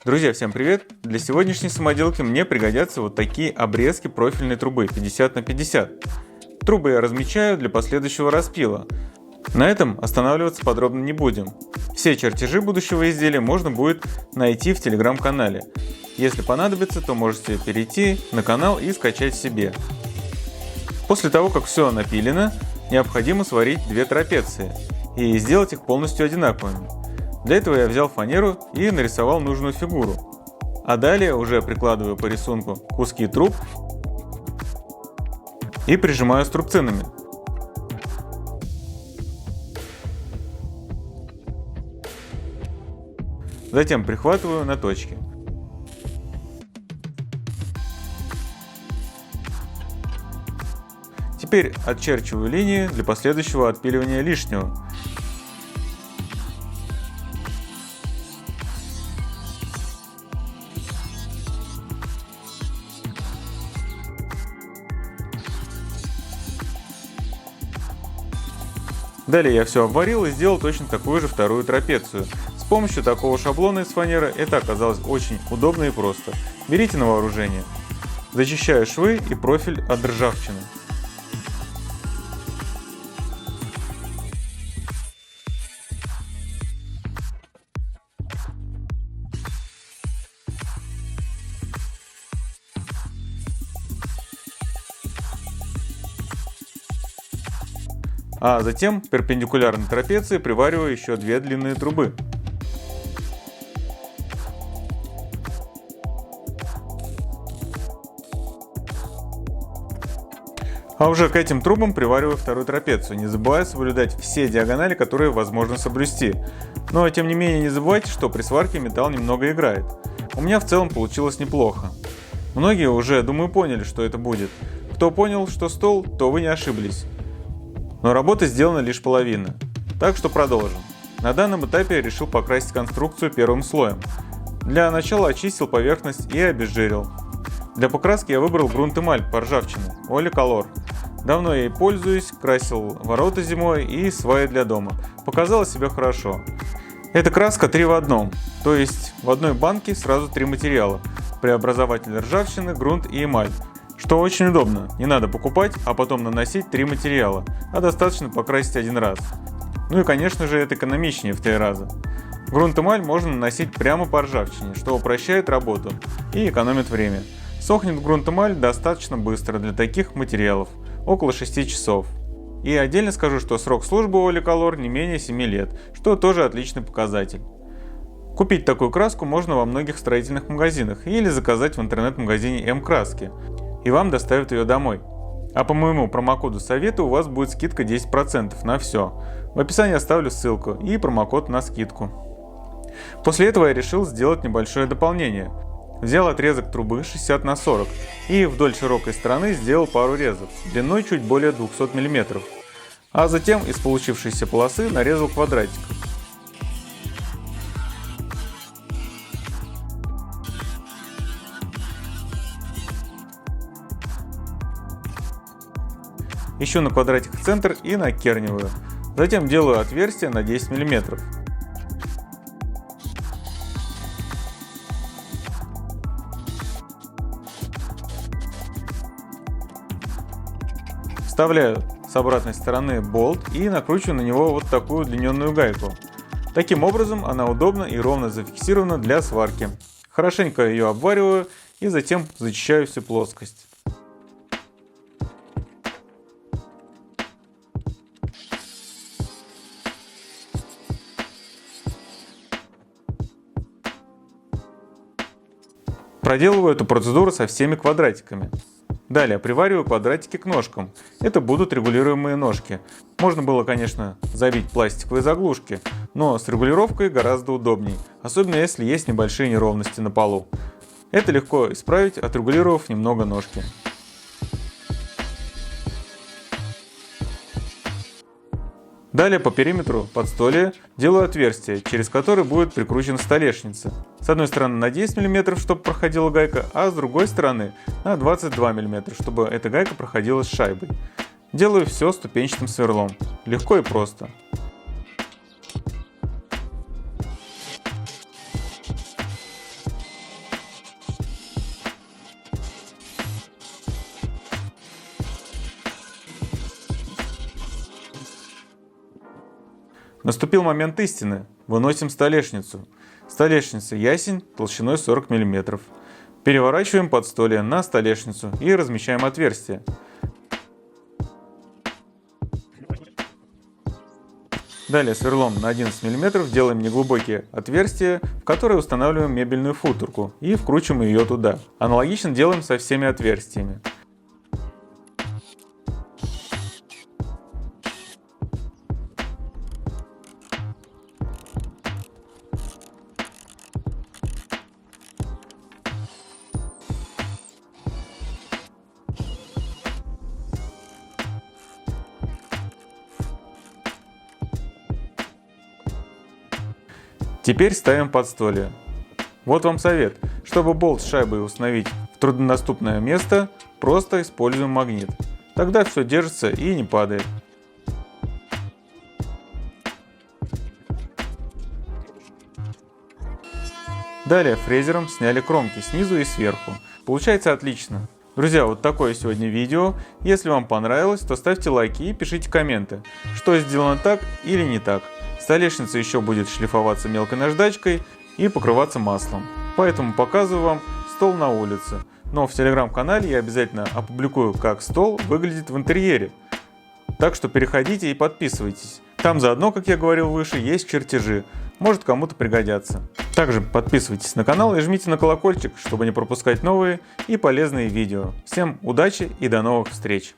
Друзья, всем привет! Для сегодняшней самоделки мне пригодятся вот такие обрезки профильной трубы 50 на 50. Трубы я размечаю для последующего распила. На этом останавливаться подробно не будем. Все чертежи будущего изделия можно будет найти в телеграм-канале. Если понадобится, то можете перейти на канал и скачать себе. После того, как все напилено, необходимо сварить две трапеции и сделать их полностью одинаковыми. Для этого я взял фанеру и нарисовал нужную фигуру. А далее уже прикладываю по рисунку куски труб и прижимаю струбцинами. Затем прихватываю на точки. Теперь отчерчиваю линии для последующего отпиливания лишнего. Далее я все обварил и сделал точно такую же вторую трапецию. С помощью такого шаблона из фанеры это оказалось очень удобно и просто. Берите на вооружение. Зачищаю швы и профиль от ржавчины. А затем перпендикулярно трапеции привариваю еще две длинные трубы. А уже к этим трубам привариваю вторую трапецию, не забывая соблюдать все диагонали, которые возможно соблюсти. Но тем не менее не забывайте, что при сварке металл немного играет. У меня в целом получилось неплохо. Многие уже, думаю, поняли, что это будет. Кто понял, что стол, то вы не ошиблись. Но работа сделана лишь половина. Так что продолжим. На данном этапе я решил покрасить конструкцию первым слоем. Для начала очистил поверхность и обезжирил. Для покраски я выбрал грунт-эмаль по ржавчине Olycolor. Давно я ей пользуюсь, красил ворота зимой и сваи для дома. Показала себя хорошо. Эта краска 3 в 1, то есть в одной банке сразу 3 материала: преобразователь ржавчины, грунт и эмаль. Что очень удобно, не надо покупать, а потом наносить 3 материала, а достаточно покрасить один раз. Ну и конечно же это экономичнее в 3 раза. Грунт-эмаль можно наносить прямо по ржавчине, что упрощает работу и экономит время. Сохнет грунт-эмаль достаточно быстро для таких материалов, около 6 часов. И отдельно скажу, что срок службы у Olycolor не менее 7 лет, что тоже отличный показатель. Купить такую краску можно во многих строительных магазинах или заказать в интернет-магазине М-краски, и вам доставят ее домой. А по моему промокоду совета у вас будет скидка 10% на все. В описании оставлю ссылку и промокод на скидку. После этого я решил сделать небольшое дополнение. Взял отрезок трубы 60 на 40 и вдоль широкой стороны сделал пару резов, длиной чуть более 200 мм. А затем из получившейся полосы нарезал квадратик. Ищу на квадратик в центр и накерниваю. Затем делаю отверстие на 10 мм. Вставляю с обратной стороны болт и накручиваю на него вот такую удлиненную гайку. Таким образом она удобно и ровно зафиксирована для сварки. Хорошенько ее обвариваю и затем зачищаю всю плоскость. Проделываю эту процедуру со всеми квадратиками. Далее привариваю квадратики к ножкам. Это будут регулируемые ножки. Можно было, конечно, забить пластиковые заглушки, но с регулировкой гораздо удобней, особенно если есть небольшие неровности на полу. Это легко исправить, отрегулировав немного ножки. Далее по периметру подстолья делаю отверстие, через которое будет прикручена столешница. С одной стороны на 10 мм, чтобы проходила гайка, а с другой стороны на 22 мм, чтобы эта гайка проходила с шайбой. Делаю все ступенчатым сверлом. Легко и просто. Наступил момент истины. Выносим столешницу. Столешница ясень толщиной 40 мм. Переворачиваем подстолье на столешницу и размещаем отверстие. Далее сверлом на 11 мм делаем неглубокие отверстия, в которые устанавливаем мебельную футорку и вкручиваем ее туда. Аналогично делаем со всеми отверстиями. Теперь ставим подстолье. Вот вам совет. Чтобы болт с шайбой установить в труднодоступное место, просто используем магнит. Тогда все держится и не падает. Далее фрезером сняли кромки снизу и сверху. Получается отлично. Друзья, вот такое сегодня видео. Если вам понравилось, то ставьте лайки и пишите комменты, что сделано так или не так. Столешница еще будет шлифоваться мелкой наждачкой и покрываться маслом. Поэтому показываю вам стол на улице. Но в телеграм-канале я обязательно опубликую, как стол выглядит в интерьере. Так что переходите и подписывайтесь. Там заодно, как я говорил выше, есть чертежи. Может, кому-то пригодятся. Также подписывайтесь на канал и жмите на колокольчик, чтобы не пропускать новые и полезные видео. Всем удачи и до новых встреч!